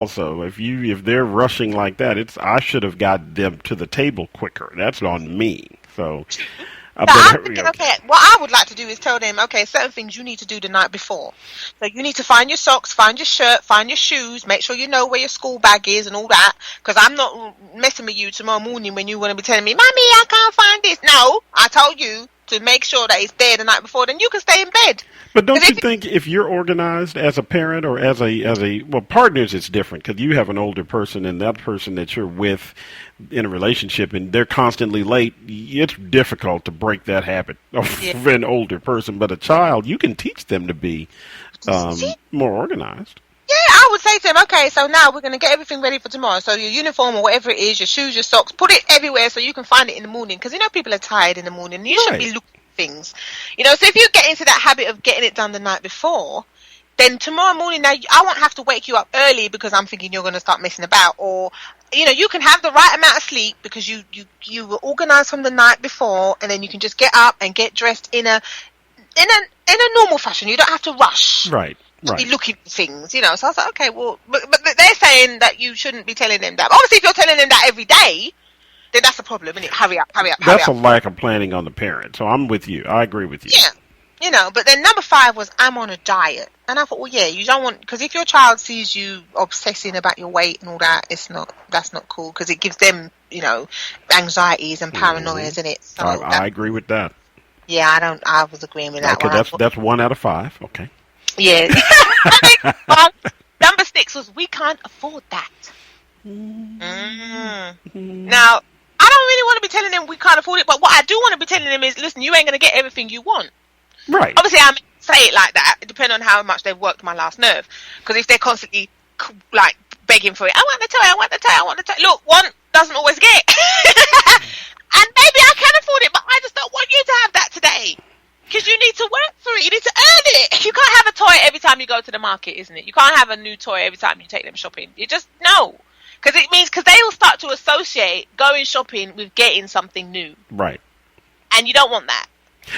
also, if they're rushing like that, I should have got them to the table quicker. That's on me. So, So I'm thinking, okay, what I would like to do is tell them, okay, certain things you need to do the night before. So you need to find your socks, find your shirt, find your shoes, make sure you know where your school bag is and all that. Because I'm not messing with you tomorrow morning when you want to be telling me, Mommy, I can't find this. No, I told you to make sure that it's there the night before, then you can stay in bed. But don't you think if you're organized as a parent or as a partners, it's different because you have an older person and that person that you're with in a relationship and they're constantly late. It's difficult to break that habit of an older person. But a child, you can teach them to be more organized. Yeah, I would say to them, okay, so now we're going to get everything ready for tomorrow. So your uniform or whatever it is, your shoes, your socks, put it everywhere so you can find it in the morning. Because, people are tired in the morning. You should be looking at things. So if you get into that habit of getting it done the night before, then tomorrow morning, now I won't have to wake you up early because I'm thinking you're going to start messing about. Or, you can have the right amount of sleep because you were organized from the night before, and then you can just get up and get dressed in a normal fashion. You don't have to rush. Right. Be looking for things, So I was like, okay, well, but they're saying that you shouldn't be telling them that. Obviously, if you're telling them that every day, then that's a problem, isn't it? Hurry up. That's a lack of planning on the parent. So I'm with you. I agree with you. Yeah. But then number 5 was I'm on a diet. And I thought, well, yeah, you don't want, because if your child sees you obsessing about your weight and all that, that's not cool because it gives them, anxieties and paranoias in it. So I agree with that. Yeah, I was agreeing with that one. Okay, that's 1 out of 5. Okay. Yeah. Number 6 was we can't afford that. Now, I don't really want to be telling them we can't afford it, but what I do want to be telling them is, listen, you ain't going to get everything you want. Right. Obviously, I say it like that, depending on how much they've worked my last nerve. Because if they're constantly, begging for it, I want the toy. Look, one doesn't always get. And maybe I can afford it, but I just don't want you to have that today. Because you need to work for it. You need to earn it. You can't have a toy every time you go to the market, isn't it? You can't have a new toy every time you take them shopping. You just, no. Because they will start to associate going shopping with getting something new. Right. And you don't want that.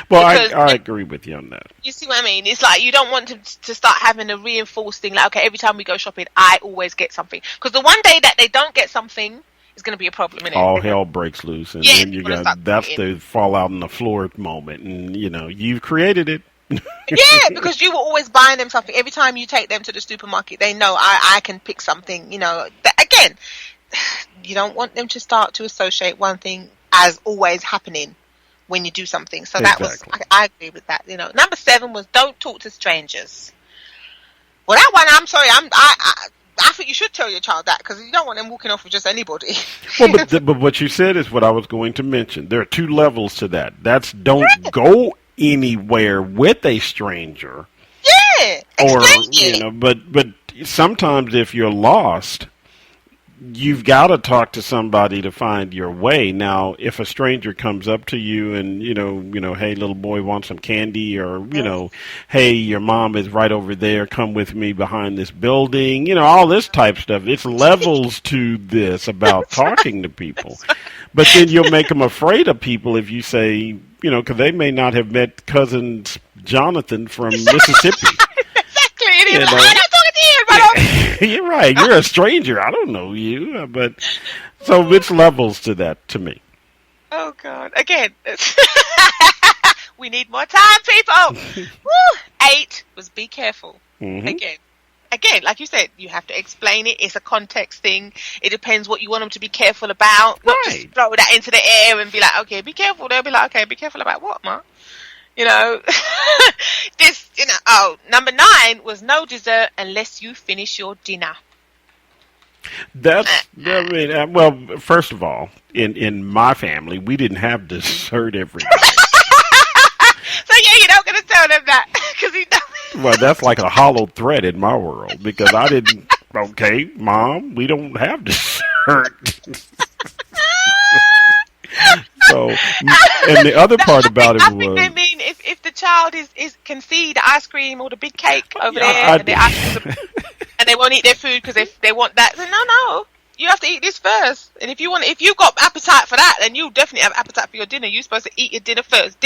Well, I agree with you on that. You see what I mean? It's like you don't want to start having a reinforced thing. Like, okay, every time we go shopping, I always get something. Because the one day that they don't get something, it's going to be a problem, isn't it? All hell breaks loose, and then you that's the fall out on the floor moment, and you've created it. Yeah, because you were always buying them something. Every time you take them to the supermarket, they know I can pick something. Again, you don't want them to start to associate one thing as always happening when you do something. So that was, I agree with that. Number 7 was don't talk to strangers. Well, that one, I'm sorry, I think you should tell your child that because you don't want them walking off with just anybody. Well, but what you said is what I was going to mention. There are 2 levels to that. That's don't go anywhere with a stranger. Yeah, explain it. But sometimes if you're lost, you've got to talk to somebody to find your way. Now, if a stranger comes up to you and, hey, little boy, want some candy? Or, hey, your mom is right over there. Come with me behind this building. All this type stuff. It's levels to this about talking to people. But then you'll make them afraid of people if you say, because they may not have met cousin Jonathan from Mississippi. Exactly. And he's like, I'm not talking to you, brother. You're right. You're a stranger. I don't know you. But so it's levels to that to me. Oh, God. Again, we need more time, people. Woo. 8 was be careful. Mm-hmm. Again, like you said, you have to explain it. It's a context thing. It depends what you want them to be careful about. Not just throw that into the air and be like, okay, be careful. They'll be like, okay, be careful about what, Ma? Number 9 was no dessert unless you finish your dinner. Well, first of all, in my family, we didn't have dessert every day. So, you're not going to tell them that because you know. Well, that's like a hollow thread in my world because I didn't. Okay, Mom, we don't have dessert. So, and the other part about it was, I think they mean if the child can see the ice cream or the big cake over there, and they won't eat their food because they want that. So no, you have to eat this first. And if you've got appetite for that, then you definitely have appetite for your dinner. You're supposed to eat your dinner first.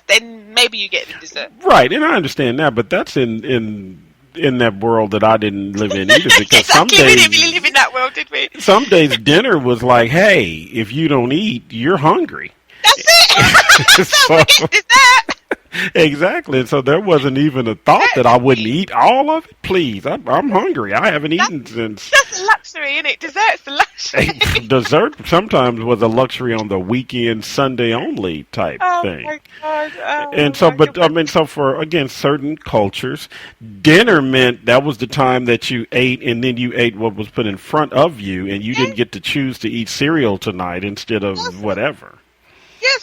Then maybe you get the dessert. Right, and I understand that, but that's in in that world that I didn't live in either, because exactly, we didn't really live in that world, did we? Some days dinner was like, hey, if you don't eat, you're hungry. That's it. So we get dessert. Exactly. And so there wasn't even a thought that I wouldn't eat all of it. Please, I'm hungry. I haven't eaten since. That's a luxury, isn't it? Dessert's the luxury. Dessert sometimes was a luxury on the weekend, Sunday only type thing. My God. Oh, and so, but I mean, so for, again, certain cultures, dinner meant that was the time that you ate, and then you ate what was put in front of you, and you didn't get to choose to eat cereal tonight instead of whatever. Yeah,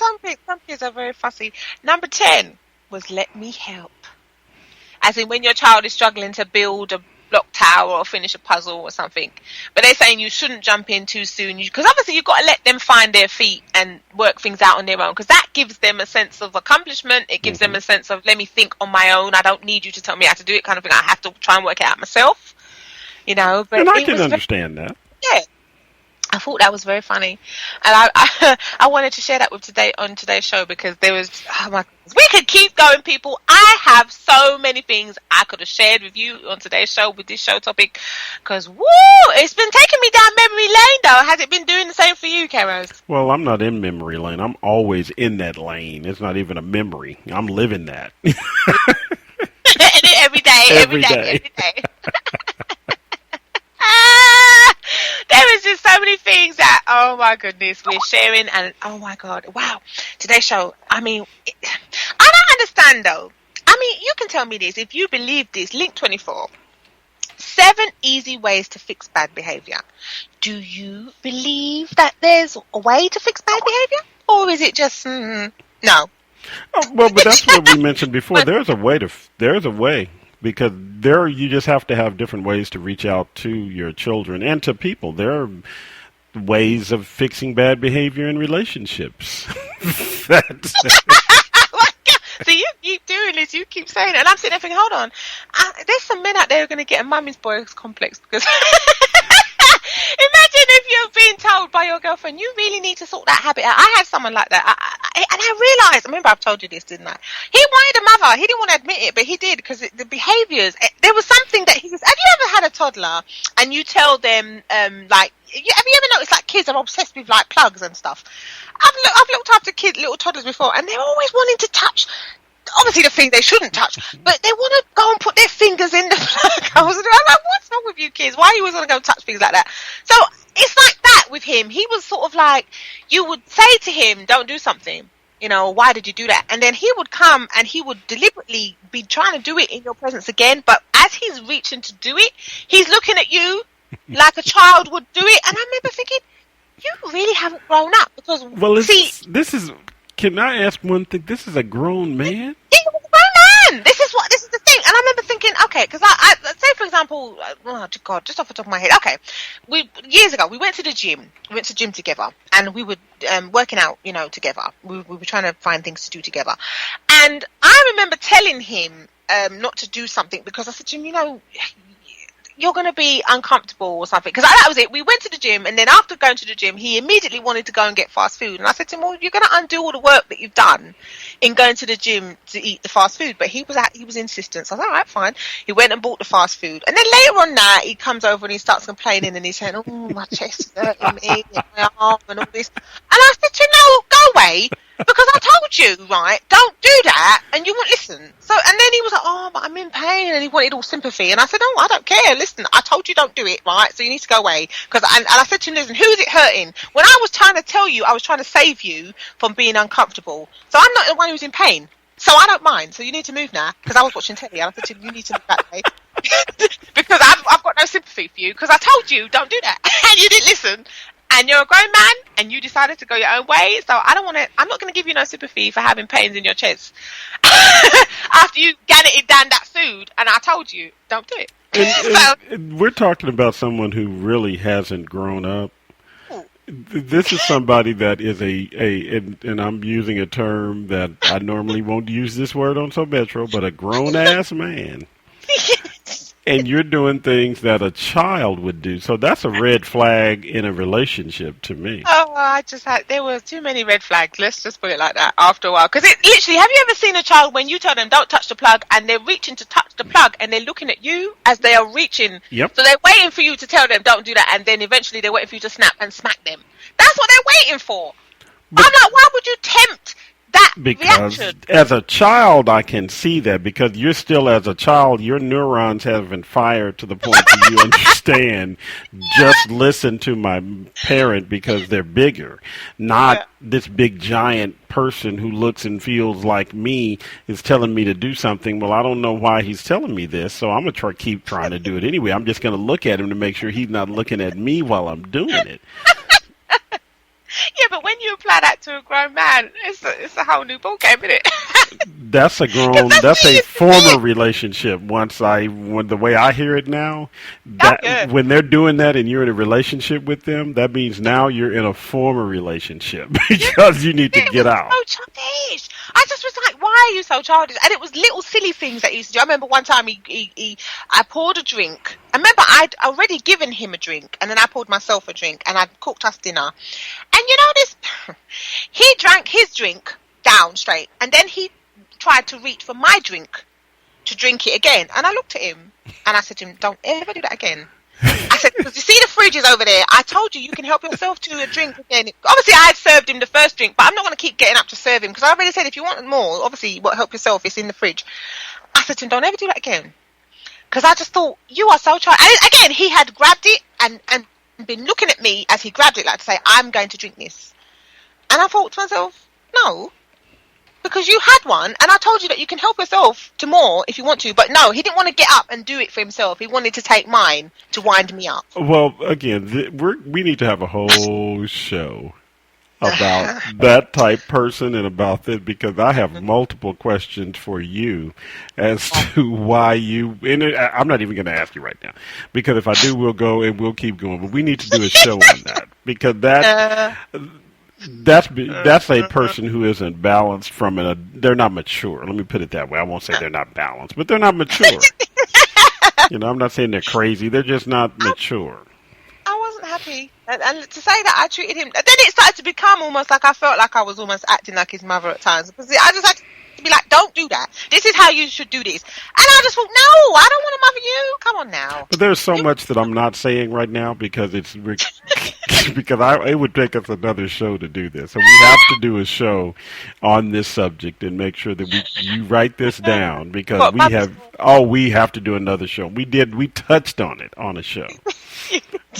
some kids are very fussy. Number 10 was let me help. As in when your child is struggling to build a block tower or finish a puzzle or something. But they're saying you shouldn't jump in too soon. Because obviously you've got to let them find their feet and work things out on their own. Because that gives them a sense of accomplishment. It gives them a sense of, let me think on my own. I don't need you to tell me how to do it kind of thing. I have to try and work it out myself. You know. But and I can understand that. Yeah. I thought that was very funny, and I wanted to share that with today's show, because there was, oh my goodness, we could keep going, people. I have so many things I could have shared with you on today's show with this show topic, because it's been taking me down memory lane though. Has it been doing the same for you, Keros? Well, I'm not in memory lane. I'm always in that lane. It's not even a memory. I'm living that. every day. There is just so many things that, oh my goodness, we're sharing, and oh my God, wow, today's show, I mean, I don't understand though. I mean, you can tell me this, if you believe this, link 24, 7 easy ways to fix bad behavior. Do you believe that there's a way to fix bad behavior? Or is it just, no? Oh, well, but that's what we mentioned before. There's a way. Because you just have to have different ways to reach out to your children and to people. There are ways of fixing bad behavior in relationships. So you keep doing this, you keep saying it, and I'm sitting there thinking, hold on, there's some men out there who are going to get a mummy's boys complex, because imagine if you're being told by your girlfriend, you really need to sort that habit out. I had someone like that, and I realised, remember I've told you this, didn't I? He wanted a mother, he didn't want to admit it, but he did, because the behaviours, there was something that have you ever had a toddler, and you tell them, have you ever noticed, like, kids are obsessed with, like, plugs and stuff? I've looked after little toddlers before, and they're always wanting to touch, obviously the thing they shouldn't touch, but they want to go and put their fingers in the plug. I'm like, what's wrong with you kids? Why are you always want to go and touch things like that? So it's like that with him. He was sort of like, you would say to him, don't do something. You know, why did you do that? And then he would come and he would deliberately be trying to do it in your presence again, but as he's reaching to do it, he's looking at you like a child would do it. And I remember thinking, you really haven't grown up, because can I ask one thing? This is a grown man? He was a grown man. This is the thing. And I remember thinking, okay, because I say, for example, oh God, just off the top of my head, okay, years ago, we went to the gym. We went to the gym together, and we were working out, together. We were trying to find things to do together. And I remember telling him not to do something, because I said to him, you're going to be uncomfortable or something. Because that was it. We went to the gym, and then after going to the gym, he immediately wanted to go and get fast food. And I said to him, well, you're going to undo all the work that you've done in going to the gym to eat the fast food. But he was insistent. So I was all right, fine. He went and bought the fast food. And then later on now, he comes over and he starts complaining, and he's saying, oh, my chest is hurting me, and my arm and all this. And I said, go away. Because I told you, right, don't do that, and you won't listen. So, and then he was like, oh, but I'm in pain, and he wanted all sympathy. And I said, oh, I don't care. Listen, I told you don't do it, right? So you need to go away. And I said to him, listen, who's it hurting? When I was trying to tell you, I was trying to save you from being uncomfortable. So I'm not the one who's in pain. So I don't mind. So you need to move now, because I was watching telly, and I said to him, you need to move that way. Because I've got no sympathy for you, because I told you, don't do that. And you didn't listen. And you're a grown man, and you decided to go your own way. So I'm not going to give you no sympathy for having pains in your chest after you ganneted down that food. And I told you, don't do it. And we're talking about someone who really hasn't grown up. This is somebody that is and I'm using a term that I normally won't use this word on SoMetro, but a grown-ass man. And you're doing things that a child would do. So that's a red flag in a relationship to me. Oh, there were too many red flags. Let's just put it like that after a while. Because it literally, have you ever seen a child when you tell them don't touch the plug and they're reaching to touch the plug and they're looking at you as they are reaching? Yep. So they're waiting for you to tell them don't do that, and then eventually they're waiting for you to snap and smack them. That's what they're waiting for. But I'm like, why would you tempt that because reaction? As a child, I can see that because you're still, as a child, your neurons haven't fired to the point that you understand. Just listen to my parent because they're bigger, not this big giant person who looks and feels like me is telling me to do something. Well, I don't know why he's telling me this, so I'm gonna keep trying to do it anyway. I'm just gonna look at him to make sure he's not looking at me while I'm doing it. Yeah, but when you apply that to a grown man, it's a whole new ballgame, isn't it? That's a former relationship. When the way I hear it now, when they're doing that and you're in a relationship with them, that means now you're in a former relationship because you need to get out. So childish. I just was like, why are you so childish? And it was little silly things that he used to do. I remember one time I poured a drink. I remember I'd already given him a drink, and then I poured myself a drink, and I'd cooked us dinner. And you know this, he drank his drink down straight, and then he tried to reach for my drink to drink it again. And I looked at him, and I said to him, don't ever do that again. I said, because you see the fridge is over there. I told you can help yourself to a drink again. Obviously, I had served him the first drink, but I'm not going to keep getting up to serve him, because I already said if you want more, obviously, help yourself, it's in the fridge. I said to him, don't ever do that again. Because I just thought, you are so childish. And again, he had grabbed it and been looking at me as he grabbed it, like to say, I'm going to drink this. And I thought to myself, no, because you had one, and I told you that you can help yourself to more if you want to. But no, he didn't want to get up and do it for himself. He wanted to take mine to wind me up. Well, again, we need to have a whole show about that type person and about this, because I have multiple questions for you as to why you, and I'm not even going to ask you right now, because if I do, we'll go and we'll keep going, but we need to do a show on that, because that's a person who isn't balanced they're not mature. Let me put it that way. I won't say they're not balanced, but they're not mature. I'm not saying they're crazy. They're just not mature. I wasn't happy. And to say that I treated him, then it started to become almost like I felt like I was almost acting like his mother at times. Because I just had to be like, don't do that. This is how you should do this. And I just thought, no, I don't want to mother you. Come on now. But there's so much that I'm not saying right now because it would take us another show to do this. So we have to do a show on this subject and make sure that you write this down, because we have to do another show. We touched on it on a show.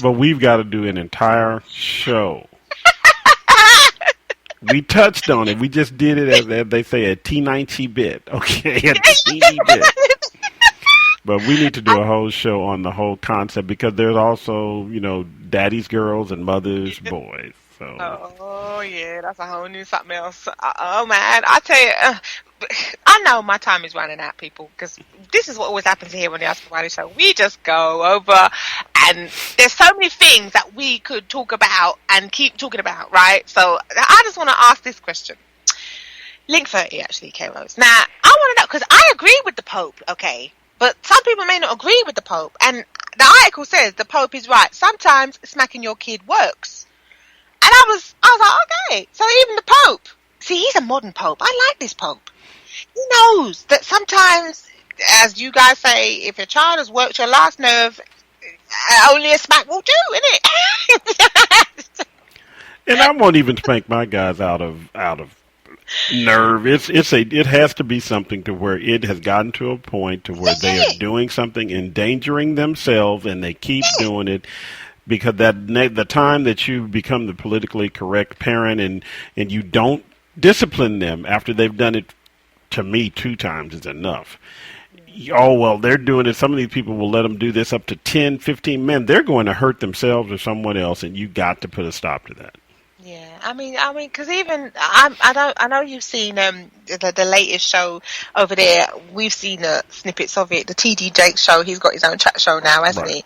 But we've got to do an entire show. We touched on it. We just did it as they say, a teeny bit. Okay, a teeny bit. But we need to do a whole show on the whole concept, because there's also, daddy's girls and mother's boys. So. Oh, yeah, that's a whole new something else. Oh, man, I tell you, I know my time is running out, people, because this is what always happens here on the Ask-Avani-Show. We just go over, and there's so many things that we could talk about and keep talking about, right? So I just want to ask this question. Link 30, actually, K-Rose. Now, I want to know, because I agree with the Pope, okay? But some people may not agree with the Pope. And the article says the Pope is right. Sometimes smacking your kid works. And I was like, okay. So even the Pope, see, he's a modern Pope. I like this Pope. He knows that sometimes, as you guys say, if your child has worked your last nerve, only a smack will do, innit? And I won't even spank my guys out of nerve. It has to be something to where it has gotten to a point to where they are doing something, endangering themselves, and they keep doing it, because the time that you become the politically correct parent and you don't discipline them after they've done it, to me, 2 times is enough. Oh, well, they're doing it. Some of these people will let them do this up to 10, 15 men. They're going to hurt themselves or someone else, and you got to put a stop to that. Yeah, I mean, because even I know you've seen the latest show over there. We've seen snippets of it. The TD Jakes show. He's got his own chat show now, hasn't he?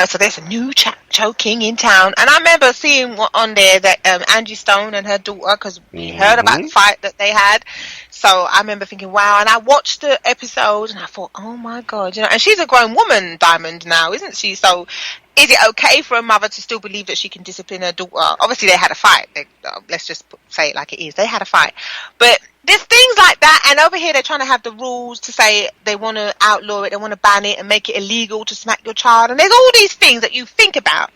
So there's a new Cho King in town. And I remember seeing on there that Angie Stone and her daughter, because we heard about the fight that they had. So I remember thinking, wow. And I watched the episode and I thought, oh my God, and she's a grown woman, Diamond, now, isn't she? So is it okay for a mother to still believe that she can discipline her daughter? Obviously, they had a fight. Let's just say it like it is. They had a fight. But there's things like that. And over here, they're trying to have the rules to say they want to outlaw it. They want to ban it and make it illegal to smack your child. And there's all these things that you think about.